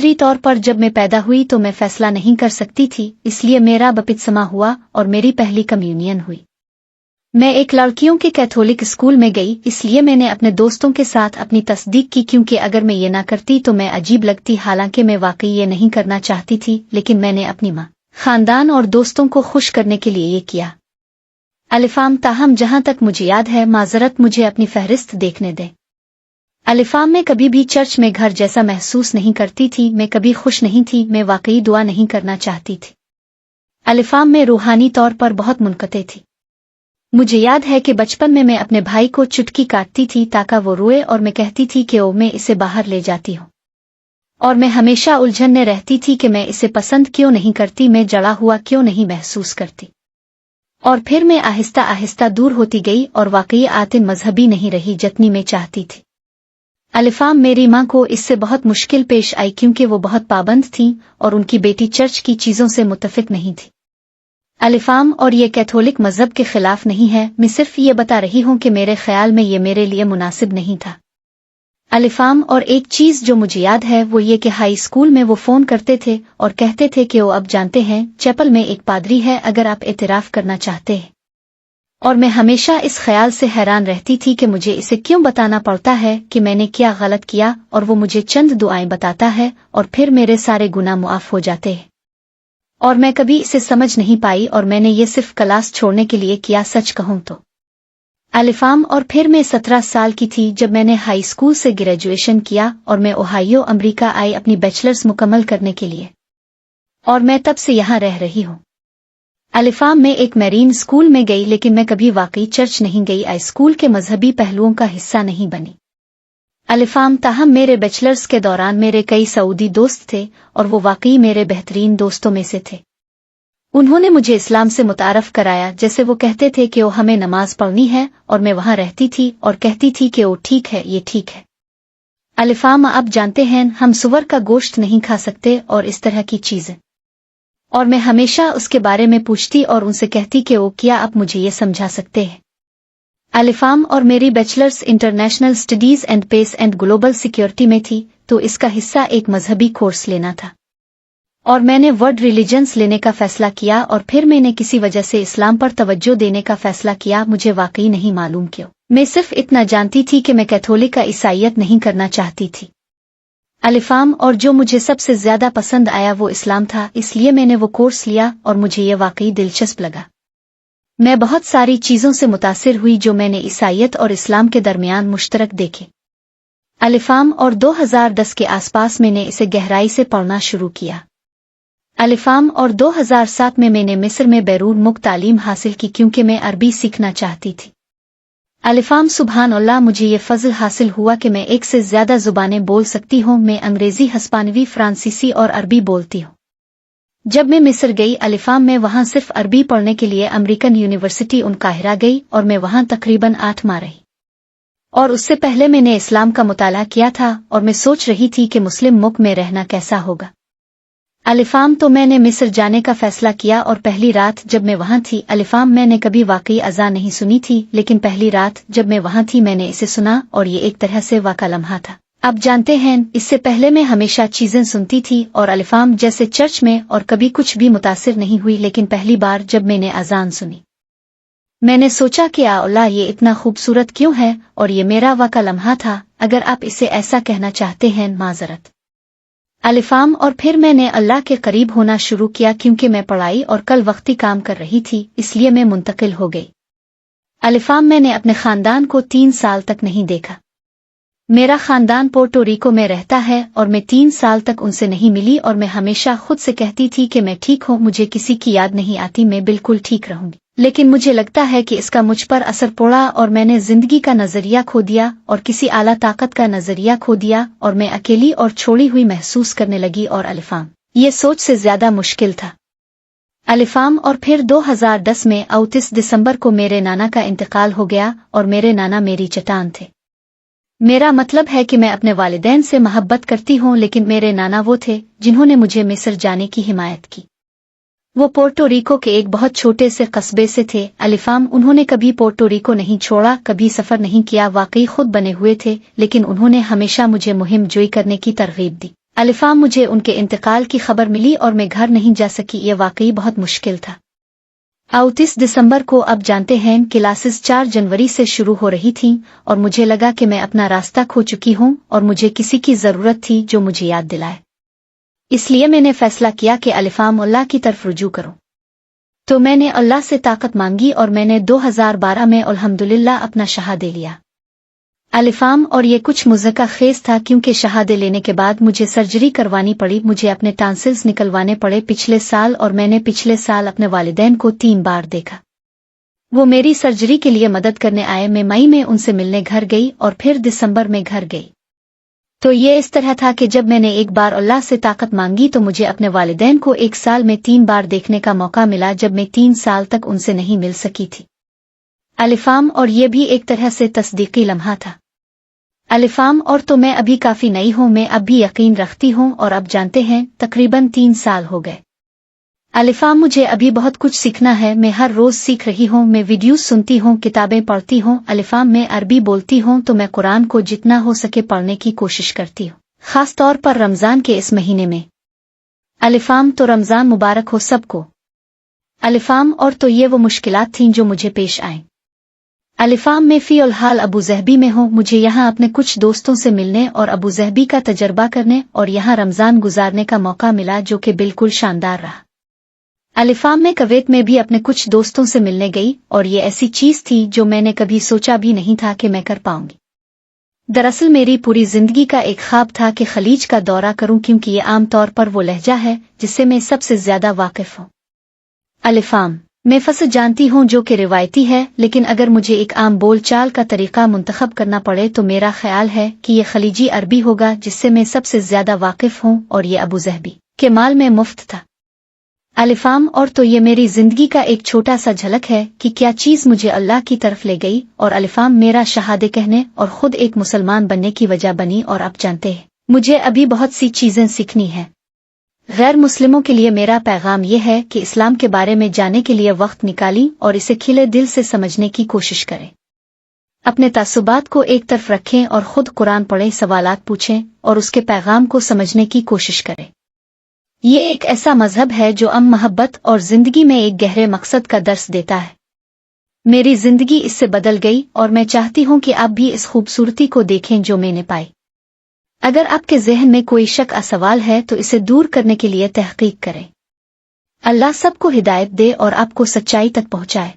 फितरी तौर पर जब मैं पैदा हुई तो मैं फैसला नहीं कर सकती थी, इसलिए मेरा बपतिस्मा हुआ और मेरी पहली कम्युनियन हुई। मैं एक लड़कियों के कैथोलिक स्कूल में गई, इसलिए मैंने अपने दोस्तों के साथ अपनी तस्दीक की, क्योंकि अगर मैं ये ना करती तो मैं अजीब लगती। हालांकि मैं वाकई ये नहीं करना चाहती थी, लेकिन मैंने अपनी माँ, खानदान और दोस्तों को खुश करने के लिए ये किया। अलिफाम, ताहम जहां तक मुझे याद है, माजरत मुझे अपनी फहरिस्त देखने दें। अलिफाम, मैं कभी भी चर्च में घर जैसा महसूस नहीं करती थी, मैं कभी खुश नहीं थी, मैं वाकई दुआ नहीं करना चाहती थी। अलिफाम, मैं रूहानी तौर पर बहुत मुनक़ते थी। मुझे याद है कि बचपन में मैं अपने भाई को चुटकी काटती थी ताकि वो रोए, और मैं कहती थी कि मैं इसे बाहर ले जाती हूँ, और मैं हमेशा उलझन में रहती थी कि मैं इसे पसंद क्यों नहीं करती, मैं जड़ा हुआ क्यों नहीं महसूस करती। और फिर मैं आहिस्ता आहिस्ता दूर होती गई और वाकई आतिन मजहबी नहीं रही जितनी मैं चाहती थी। अलिफाम, मेरी माँ को इससे बहुत मुश्किल पेश आई क्योंकि वो बहुत पाबंद थीं और उनकी बेटी चर्च की चीज़ों से मुत्तफिक नहीं थी। अलिफाम, और ये कैथोलिक मजहब के खिलाफ नहीं है, मैं सिर्फ ये बता रही हूँ कि मेरे ख्याल में ये मेरे लिए मुनासिब नहीं था। अलिफाम, और एक चीज़ जो मुझे याद है वो ये कि हाई स्कूल में वो फ़ोन करते थे और कहते थे कि वो अब जानते हैं चैपल में एक पादरी है, अगर आप एतराफ़ करना चाहते हैं। और मैं हमेशा इस ख्याल से हैरान रहती थी कि मुझे इसे क्यों बताना पड़ता है कि मैंने क्या गलत किया, और वो मुझे चंद दुआएं बताता है और फिर मेरे सारे गुनाह मुआफ़ हो जाते हैं। और मैं कभी इसे समझ नहीं पाई, और मैंने ये सिर्फ क्लास छोड़ने के लिए किया, सच कहूँ तो। अलिफाम, और फिर मैं 17 साल की थी जब मैंने हाई स्कूल से ग्रेजुएशन किया और मैं ओहायो अमेरिका आई अपनी बैचलर्स मुकम्मल करने के लिए, और मैं तब से यहाँ रह रही हूँ। अलिफाम, मैं एक मैरीन स्कूल में गई, लेकिन मैं कभी वाकई चर्च नहीं गई, आई स्कूल के मजहबी पहलुओं का हिस्सा नहीं बनी। अलिफाम, ताहम मेरे बैचलर्स के दौरान मेरे कई सऊदी दोस्त थे और वो वाकई मेरे बेहतरीन दोस्तों में से थे। उन्होंने मुझे इस्लाम से मुतारफ कराया, जैसे वो कहते थे कि वो हमें नमाज पढ़नी है, और मैं वहाँ रहती थी और कहती थी कि वो ठीक है, ये ठीक है। अलिफाम, आप जानते हैं हम सुअर का गोश्त नहीं खा सकते और इस तरह की चीज़ें, और मैं हमेशा उसके बारे में पूछती और उनसे कहती कि वो क्या आप मुझे ये समझा सकते हैं। अलिफाम, और मेरी bachelors international studies and peace and global security में थी, तो इसका हिस्सा एक मजहबी कोर्स लेना था, और मैंने वर्ल्ड रिलीजन्स लेने का फैसला किया, और फिर मैंने किसी वजह से इस्लाम पर तवज्जो देने का फैसला किया। मुझे वाकई नहीं मालूम क्यों, मैं सिर्फ इतना जानती थी कि मैं कैथोलिक का ईसाईयत नहीं करना चाहती थी। अलिफाम, और जो मुझे सबसे ज्यादा पसंद आया वो इस्लाम था, इसलिए मैंने वो कोर्स लिया और मुझे ये वाकई दिलचस्प लगा। मैं बहुत सारी चीजों से मुतासिर हुई जो मैंने ईसाईयत और इस्लाम के दरमियान मुश्तरक देखे। अलिफाम, और 2010 के आसपास मैंने इसे गहराई से पढ़ना शुरू किया। अलिफाम, और 2007 में मैंने मिस्र में बैरून मुक्त तालीम हासिल की क्योंकि मैं अरबी सीखना चाहती थी। अलिफाम, सुभान अल्लाह, मुझे ये फजल हासिल हुआ कि मैं एक से ज्यादा जुबानें बोल सकती हूँ। मैं अंग्रेजी, हस्पानवी, फ्रांसीसी और अरबी बोलती हूँ। जब मैं मिस्र गई अलिफाम, मैं वहाँ सिर्फ अरबी पढ़ने के लिए अमेरिकन यूनिवर्सिटी काहिरा गई और मैं वहाँ तकरीबन 8 माह रही। और उससे पहले मैंने इस्लाम का मुताला किया था और मैं सोच रही थी कि मुस्लिम मुल्क में रहना कैसा होगा। अलिफाम, तो मैंने मिस्र जाने का फैसला किया और पहली रात जब मैं वहाँ थी, अलिफाम, मैंने कभी वाकई अज़ान नहीं सुनी थी, लेकिन पहली रात जब मैं वहाँ थी मैंने इसे सुना और ये एक तरह से वाक़ा लम्हा था। अब जानते हैं, इससे पहले मैं हमेशा चीज़ें सुनती थी और अलिफाम जैसे चर्च में और कभी कुछ भी मुतासिर नहीं हुई, लेकिन पहली बार जब मैंने अज़ान सुनी मैंने सोचा कि अल्लाह, ये इतना खूबसूरत क्यों है, और ये मेरा वाक़ा लम्हा था, अगर आप इसे ऐसा कहना चाहते हैं, माजरत। अलिफाम, और फिर मैंने अल्लाह के करीब होना शुरू किया क्योंकि मैं पढ़ाई और कल वक्ती काम कर रही थी, इसलिए मैं मुंतकिल हो गई। अलिफाम, मैंने अपने खानदान को 3 साल तक नहीं देखा। मेरा खानदान पोर्टो रिको में रहता है और मैं 3 साल तक उनसे नहीं मिली और मैं हमेशा खुद से कहती थी कि मैं ठीक हूँ, मुझे किसी की याद नहीं आती, मैं बिल्कुल ठीक रहूंगी। लेकिन मुझे लगता है कि इसका मुझ पर असर पड़ा और मैंने जिंदगी का नजरिया खो दिया और किसी आला ताकत का नजरिया खो दिया और मैं अकेली और छोड़ी हुई महसूस करने लगी। और अलिफाम, ये सोच से ज्यादा मुश्किल था। अलिफाम, और फिर 2010 में 29 दिसंबर को मेरे नाना का इंतकाल हो गया और मेरे नाना मेरी चट्टान थे। मेरा मतलब है कि मैं अपने वालिदैन से मोहब्बत करती हूँ, लेकिन मेरे नाना वो थे जिन्होंने मुझे मिस्र जाने की हिमायत की। वो पोर्टो रिको के एक बहुत छोटे से कस्बे से थे। अलिफाम, उन्होंने कभी पोर्टो रिको नहीं छोड़ा, कभी सफर नहीं किया, वाकई खुद बने हुए थे, लेकिन उन्होंने हमेशा मुझे मुहिम जोई करने की तरगीब दी। अलिफाम मुझे उनके इंतकाल की खबर मिली और मैं घर नहीं जा सकी। ये वाकई बहुत मुश्किल था। 29 दिसंबर को अब जानते हैं क्लासेस 4 जनवरी से शुरू हो रही थीं और मुझे लगा कि मैं अपना रास्ता खो चुकी हूं और मुझे किसी की जरूरत थी जो मुझे याद दिलाए। इसलिए मैंने फैसला किया कि अलिफाम अल्लाह की तरफ रुजू करूं। तो मैंने अल्लाह से ताकत मांगी और मैंने 2012 में अल्हम्दुलिल्लाह अपना शहादे लिया। अलिफाम और ये कुछ मुज़क्का खेज था क्योंकि शहादे लेने के बाद मुझे सर्जरी करवानी पड़ी। मुझे अपने टांसिल्स निकलवाने पड़े पिछले साल और मैंने पिछले साल अपने वालिदैन को 3 बार देखा। वो मेरी सर्जरी के लिए मदद करने आए। मैं मई में उनसे मिलने घर गई और फिर दिसंबर में घर गई। तो ये इस तरह था कि जब मैंने एक बार अल्लाह से ताकत मांगी तो मुझे अपने वालिदैन को 1 साल में 3 बार देखने का मौका मिला, जब मैं 3 साल तक उनसे नहीं मिल सकी थी। अलिफाम और ये भी एक तरह से तस्दीकी लम्हा था। अलिफाम और तो मैं अभी काफी नई हूं, मैं अब भी यकीन रखती हूं और अब जानते हैं तकरीबन 3 साल हो गए। अलिफाम मुझे अभी बहुत कुछ सीखना है। मैं हर रोज सीख रही हूं। मैं वीडियोस सुनती हूं, किताबें पढ़ती हूं। अलिफाम मैं अरबी बोलती हूं तो मैं कुरान को जितना हो सके पढ़ने की कोशिश करती हूं, खास तौर पर रमजान के इस महीने में। अलिफाम तो रमजान मुबारक हो सबको। अलिफाम और तो ये वो मुश्किलात थीं जो मुझे पेश आईं। अलिफाम में फ़िलहाल अबू ज़हबी में हूँ। मुझे यहाँ अपने कुछ दोस्तों से मिलने और अबू ज़हबी का तजर्बा करने और यहाँ रमज़ान गुजारने का मौका मिला, जो कि बिल्कुल शानदार रहा। अलिफाम में कुवैत में भी अपने कुछ दोस्तों से मिलने गई और ये ऐसी चीज़ थी जो मैंने कभी सोचा भी नहीं था कि मैं कर पाऊंगी। दरअसल मेरी पूरी जिंदगी का एक ख्वाब था कि खलीज का दौरा करूं, क्योंकि ये आम तौर पर वो लहजा है जिससे मैं सबसे ज्यादा वाकिफ हूँ। अलिफाम मैं फस जानती हूँ जो कि रिवायती है, लेकिन अगर मुझे एक आम बोलचाल का तरीका मुंतखब करना पड़े तो मेरा ख्याल है कि ये खलीजी अरबी होगा जिससे मैं सबसे ज्यादा वाकिफ हूँ, और ये अबू ज़हबी के माल में मुफ्त था। अलिफाम और तो ये मेरी जिंदगी का एक छोटा सा झलक है कि क्या चीज मुझे अल्लाह की तरफ ले गई, और अलिफाम मेरा शहादे कहने और खुद एक मुसलमान बनने की वजह बनी। और आप जानते हैं मुझे अभी बहुत सी चीजें सीखनी है। गैर मुस्लिमों के लिए मेरा पैगाम यह है कि इस्लाम के बारे में जानने के लिए वक्त निकाली और इसे खिले दिल से समझने की कोशिश करें। अपने तासुबात को एक तरफ रखें और खुद कुरान पढ़ें, सवालात पूछें और उसके पैगाम को समझने की कोशिश करें। ये एक ऐसा मजहब है जो मोहब्बत और जिंदगी में एक गहरे मकसद का दर्स देता है। मेरी जिंदगी इससे बदल गई और मैं चाहती हूँ कि आप भी इस खूबसूरती को देखें जो मैंने पाई। अगर आपके ज़हन में कोई शक या सवाल है तो इसे दूर करने के लिए तहकीक करें। अल्लाह सबको हिदायत दे और आपको सच्चाई तक पहुंचाए।